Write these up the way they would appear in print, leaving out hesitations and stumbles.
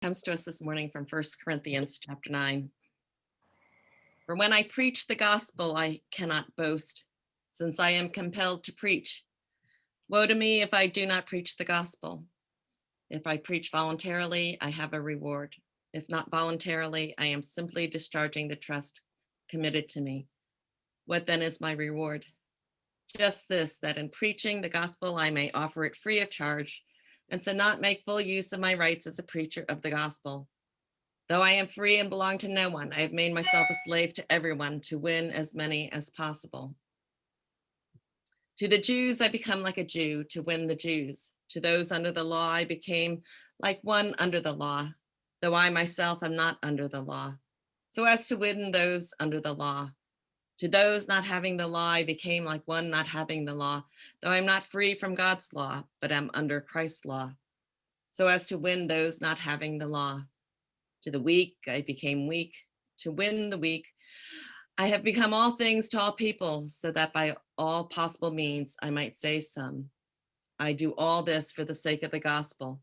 Comes to us this morning from 1 Corinthians chapter 9. For when I preach the gospel, I cannot boast, since I am compelled to preach. Woe to me if I do not preach the gospel. If I preach voluntarily, I have a reward. If not voluntarily, I am simply discharging the trust committed to me. What then is my reward? Just this, that in preaching the gospel, I may offer it free of charge, and so not make full use of my rights as a preacher of the gospel. Though I am free and belong to no one, I have made myself a slave to everyone to win as many as possible. To the Jews, I become like a Jew to win the Jews. To those under the law, I became like one under the law, though I myself am not under the law, so as to win those under the law. To those not having the law, I became like one not having the law, though I am not free from God's law, but am under Christ's law, so as to win those not having the law. To the weak, I became weak to win the weak. I have become all things to all people, so that by all possible means I might save some. I do all this for the sake of the gospel,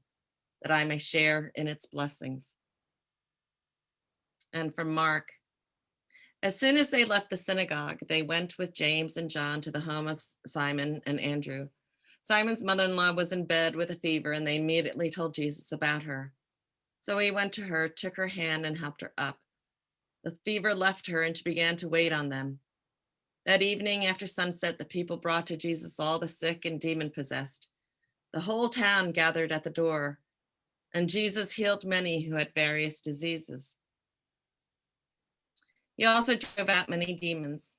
that I may share in its blessings. And from Mark, as soon as they left the synagogue, they went with James and John to the home of Simon and Andrew. Simon's mother-in-law was in bed with a fever, and they immediately told Jesus about her. So he went to her, took her hand, and helped her up. The fever left her, and she began to wait on them. That evening, after sunset, the people brought to Jesus all the sick and demon-possessed. The whole town gathered at the door, and Jesus healed many who had various diseases. He also drove out many demons,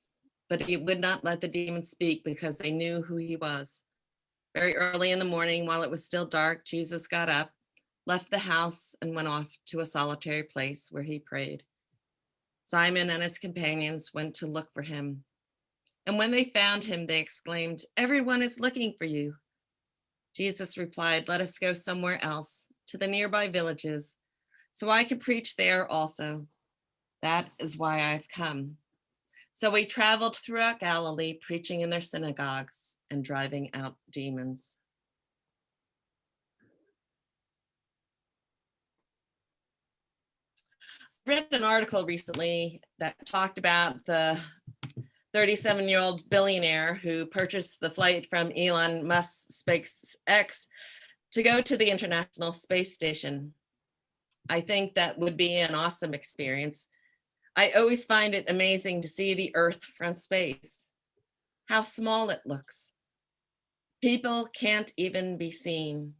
but he would not let the demons speak because they knew who he was. Very early in the morning, while it was still dark, Jesus got up, left the house, and went off to a solitary place where he prayed. Simon and his companions went to look for him. And when they found him, they exclaimed, "Everyone is looking for you." Jesus replied, "Let us go somewhere else, to the nearby villages, so I can preach there also. That is why I've come." So he traveled throughout Galilee, preaching in their synagogues and driving out demons. I read an article recently that talked about the 37-year-old billionaire who purchased the flight from Elon Musk's SpaceX to go to the International Space Station. I think that would be an awesome experience. I always find it amazing to see the Earth from space, how small it looks. People can't even be seen.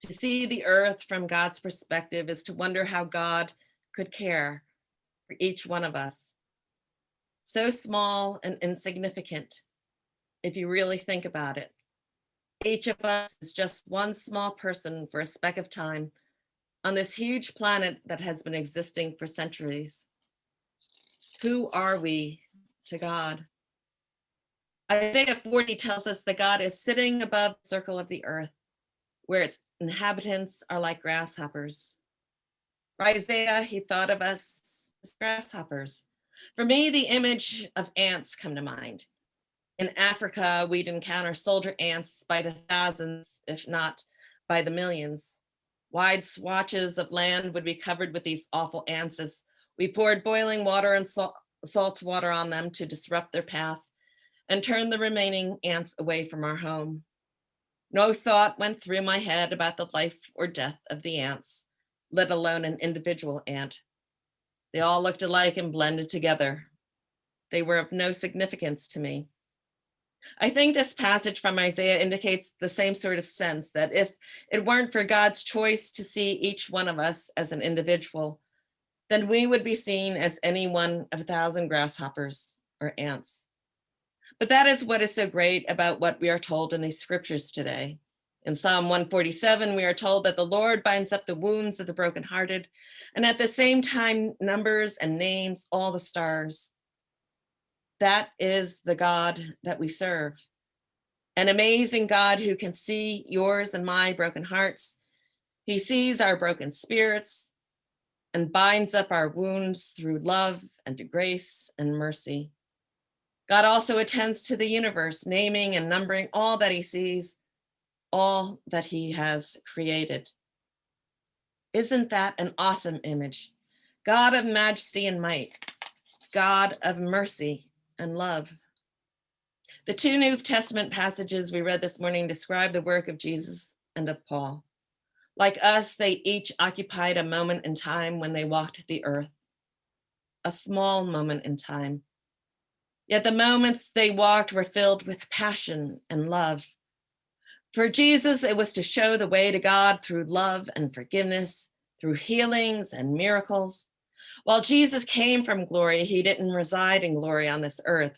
To see the Earth from God's perspective is to wonder how God could care for each one of us. So small and insignificant, if you really think about it. Each of us is just one small person for a speck of time on this huge planet that has been existing for centuries. Who are we to God? Isaiah 40 tells us that God is sitting above the circle of the earth, where its inhabitants are like grasshoppers. For Isaiah, he thought of us as grasshoppers. For me, the image of ants come to mind. In Africa, we'd encounter soldier ants by the thousands, if not by the millions. Wide swatches of land would be covered with these awful ants as we poured boiling water and salt water on them to disrupt their path and turn the remaining ants away from our home. No thought went through my head about the life or death of the ants, let alone an individual ant. They all looked alike and blended together. They were of no significance to me. I think this passage from Isaiah indicates the same sort of sense, that if it weren't for God's choice to see each one of us as an individual, then we would be seen as any one of 1,000 grasshoppers or ants. But that is what is so great about what we are told in these scriptures today. In Psalm 147, we are told that the Lord binds up the wounds of the brokenhearted, and at the same time numbers and names all the stars. That is the God that we serve. An amazing God who can see yours and my broken hearts. He sees our broken spirits and binds up our wounds through love and grace and mercy. God also attends to the universe, naming and numbering all that he sees, all that he has created. Isn't that an awesome image? God of majesty and might, God of mercy and love. The two New Testament passages we read this morning describe the work of Jesus and of Paul. Like us, they each occupied a moment in time when they walked the earth, a small moment in time. Yet the moments they walked were filled with passion and love. For Jesus, it was to show the way to God through love and forgiveness, through healings and miracles. While Jesus came from glory, he didn't reside in glory on this earth.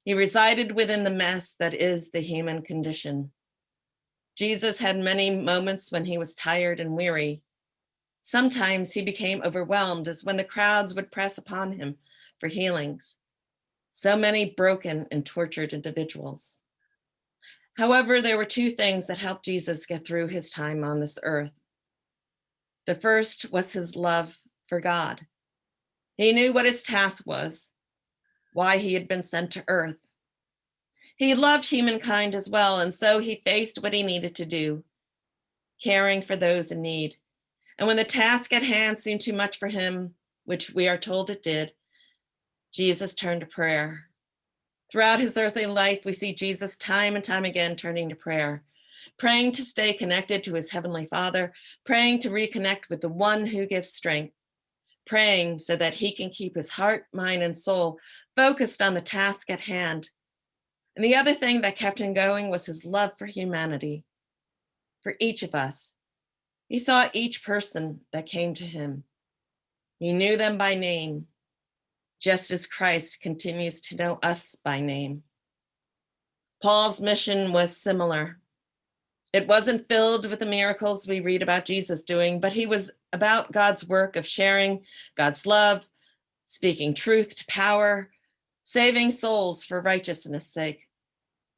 He resided within the mess that is the human condition. Jesus had many moments when he was tired and weary. Sometimes he became overwhelmed, as when the crowds would press upon him for healings. So many broken and tortured individuals. However, there were two things that helped Jesus get through his time on this earth. The first was his love for God. He knew what his task was, why he had been sent to earth. He loved humankind as well, and so he faced what he needed to do, caring for those in need. And when the task at hand seemed too much for him, which we are told it did, Jesus turned to prayer. Throughout his earthly life, we see Jesus time and time again turning to prayer, praying to stay connected to his heavenly Father, praying to reconnect with the one who gives strength, praying so that he can keep his heart, mind, and soul focused on the task at hand. And the other thing that kept him going was his love for humanity, for each of us. He saw each person that came to him. He knew them by name, just as Christ continues to know us by name. Paul's mission was similar. It wasn't filled with the miracles we read about Jesus doing, but he was about God's work of sharing God's love, speaking truth to power, saving souls for righteousness' sake.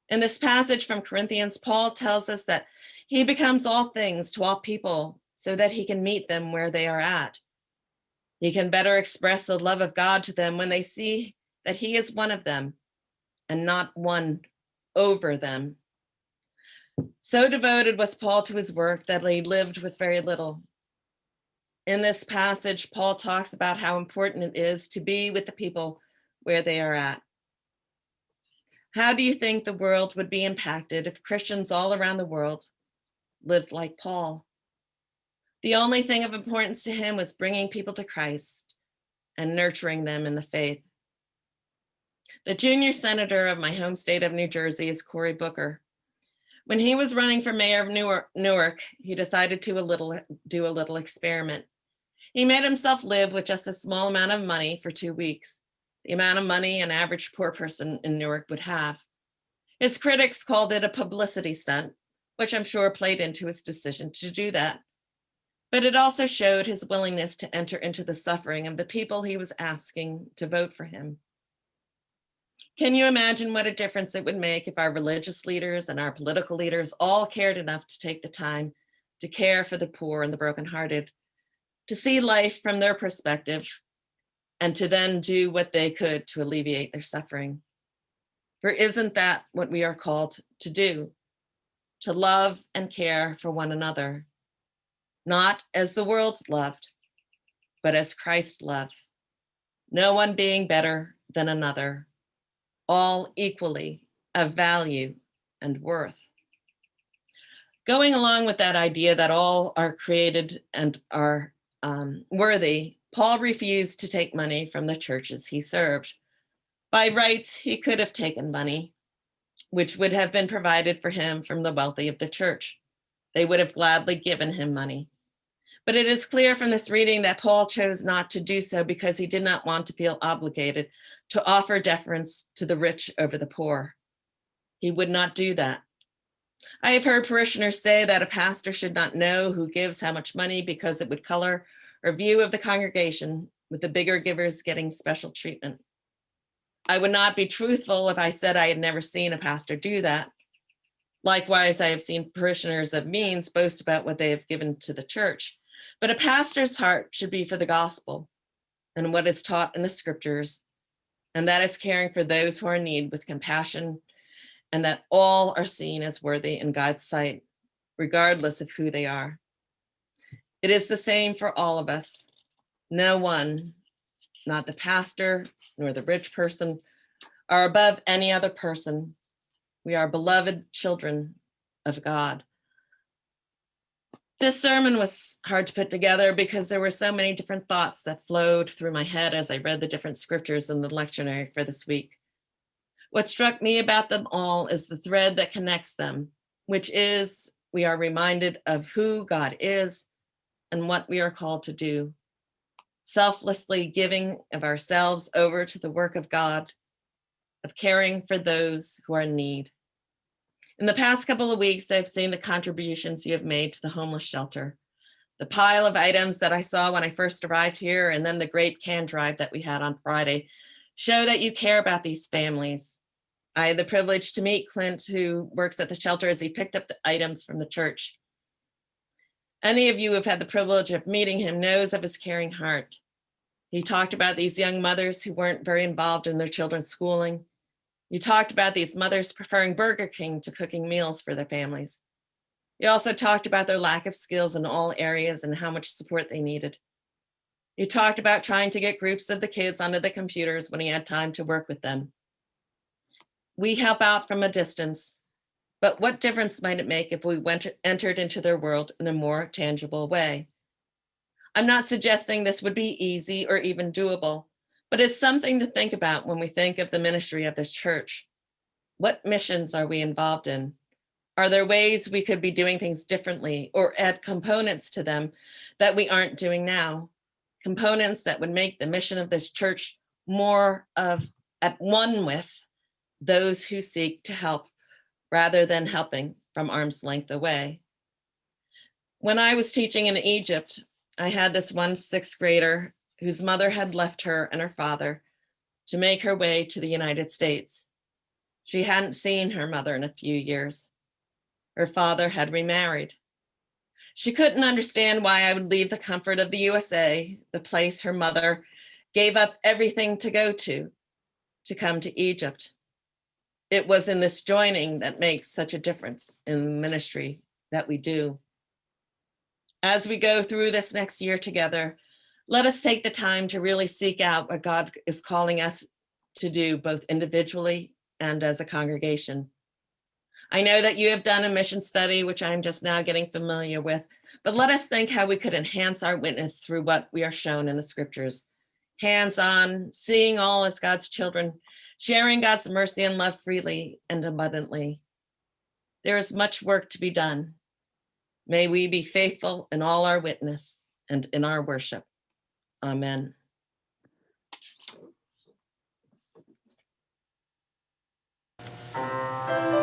In this passage from Corinthians, Paul tells us that he becomes all things to all people so that he can meet them where they are at. He can better express the love of God to them when they see that he is one of them and not one over them. So devoted was Paul to his work that he lived with very little. In this passage, Paul talks about how important it is to be with the people where they are at. How do you think the world would be impacted if Christians all around the world lived like Paul? The only thing of importance to him was bringing people to Christ and nurturing them in the faith. The junior senator of my home state of New Jersey is Cory Booker. When he was running for mayor of Newark, he decided to do a little experiment. He made himself live with just a small amount of money for 2 weeks, the amount of money an average poor person in Newark would have. His critics called it a publicity stunt, which I'm sure played into his decision to do that. But it also showed his willingness to enter into the suffering of the people he was asking to vote for him. Can you imagine what a difference it would make if our religious leaders and our political leaders all cared enough to take the time to care for the poor and the brokenhearted, to see life from their perspective, and to then do what they could to alleviate their suffering? For isn't that what we are called to do? To love and care for one another, not as the world's loved, but as Christ loved, no one being better than another, all equally of value and worth. Going along with that idea that all are created and are worthy, Paul refused to take money from the churches he served. By rights, he could have taken money, which would have been provided for him from the wealthy of the church. They would have gladly given him money. But it is clear from this reading that Paul chose not to do so because he did not want to feel obligated to offer deference to the rich over the poor. He would not do that. I have heard parishioners say that a pastor should not know who gives how much money because it would color our view of the congregation, with the bigger givers getting special treatment. I would not be truthful if I said I had never seen a pastor do that. Likewise, I have seen parishioners of means boast about what they have given to the church. But a pastor's heart should be for the gospel and what is taught in the scriptures, and that is caring for those who are in need with compassion, and that all are seen as worthy in God's sight, regardless of who they are. It is the same for all of us. No one, not the pastor nor the rich person, are above any other person. We are beloved children of God. This sermon was hard to put together because there were so many different thoughts that flowed through my head as I read the different scriptures in the lectionary for this week. What struck me about them all is the thread that connects them, which is we are reminded of who God is and what we are called to do, selflessly giving of ourselves over to the work of God, of caring for those who are in need. In the past couple of weeks, I've seen the contributions you have made to the homeless shelter, the pile of items that I saw when I first arrived here, and then the great can drive that we had on Friday show that you care about these families. I had the privilege to meet Clint, who works at the shelter, as he picked up the items from the church. Any of you who have had the privilege of meeting him knows of his caring heart. He talked about these young mothers who weren't very involved in their children's schooling. You talked about these mothers preferring Burger King to cooking meals for their families. You also talked about their lack of skills in all areas and how much support they needed. You talked about trying to get groups of the kids onto the computers when he had time to work with them. We help out from a distance, but what difference might it make if we entered into their world in a more tangible way? I'm not suggesting this would be easy or even doable, but it's something to think about when we think of the ministry of this church. What missions are we involved in? Are there ways we could be doing things differently or add components to them that we aren't doing now? Components that would make the mission of this church more of at one with those who seek to help rather than helping from arm's length away. When I was teaching in Egypt, I had this one sixth grader whose mother had left her and her father to make her way to the United States. She hadn't seen her mother in a few years. Her father had remarried. She couldn't understand why I would leave the comfort of the USA, the place her mother gave up everything to go to come to Egypt. It was in this joining that makes such a difference in the ministry that we do. As we go through this next year together, let us take the time to really seek out what God is calling us to do, both individually and as a congregation. I know that you have done a mission study, which I'm just now getting familiar with, but let us think how we could enhance our witness through what we are shown in the scriptures. Hands-on, seeing all as God's children, sharing God's mercy and love freely and abundantly. There is much work to be done. May we be faithful in all our witness and in our worship. Amen.